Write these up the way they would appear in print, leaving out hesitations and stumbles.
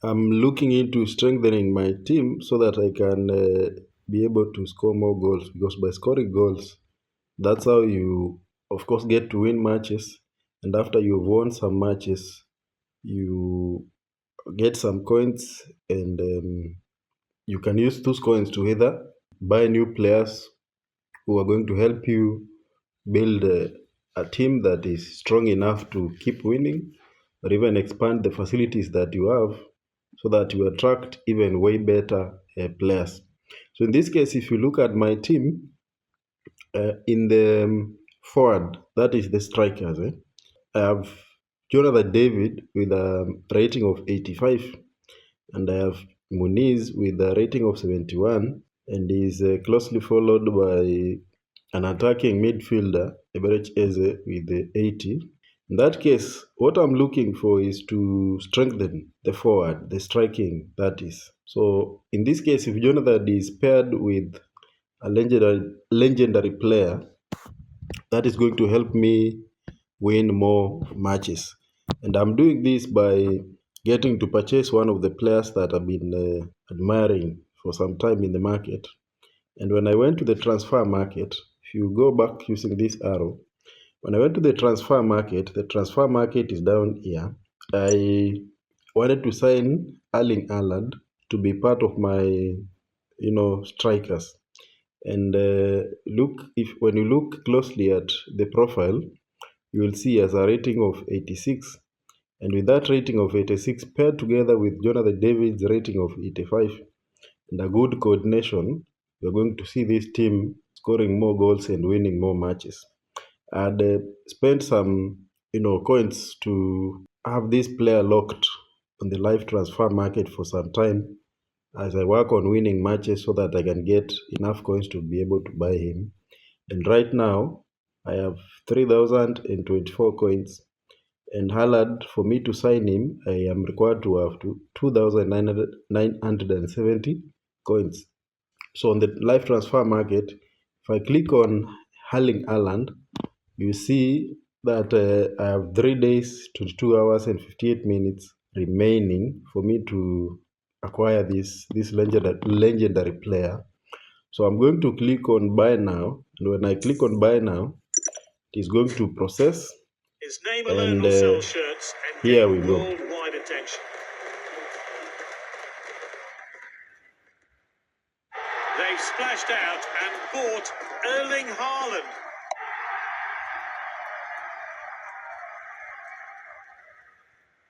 I'm looking into strengthening my team so that I can be able to score more goals, because by scoring goals, that's how you, of course, get to win matches. And after you've won some matches, you get some coins, and you can use those coins to either buy new players who are going to help you build a team that is strong enough to keep winning, or even expand the facilities that you have so that you attract even way better players. So in this case, if you look at my team, in the forward, that is the strikers, I have Jonathan David with a rating of 85, and I have Muniz with a rating of 71, and is closely followed by an attacking midfielder, Eberech Eze, with the 80. In that case, what I'm looking for is to strengthen the forward, the striking, that is. So in this case, if Jonathan is paired with a legendary player, that is going to help me win more matches. And I'm doing this by getting to purchase one of the players that I've been admiring for some time in the market. And when I went to the transfer market, if you go back using this arrow, when I went to the transfer market is down here. I wanted to sign Erling Haaland to be part of my, strikers. And if when you look closely at the profile, you will see he has a rating of 86. And with that rating of 86 paired together with Jonathan David's rating of 85 and a good coordination, you're going to see this team scoring more goals and winning more matches. I'd spent some, coins to have this player locked on the live transfer market for some time as I work on winning matches so that I can get enough coins to be able to buy him. And right now, I have 3,024 coins. And Haaland, for me to sign him, I am required to have 2,970 coins. So on the live transfer market, if I click on Erling Haaland, you see that I have 3 days, 22 hours, and 58 minutes remaining for me to acquire this legendary player. So I'm going to click on buy now, and when I click on buy now, it is going to process. His name alone will sell shirts and here we gain go. worldwide attention. They've splashed out and bought Erling Haaland.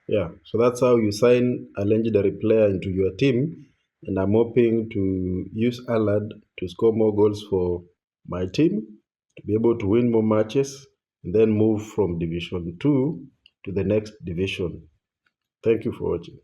Yeah, so that's how you sign a legendary player into your team. And I'm hoping to use Haaland to score more goals for my team, to be able to win more matches, and then move from Division 2 to the next division. Thank you for watching.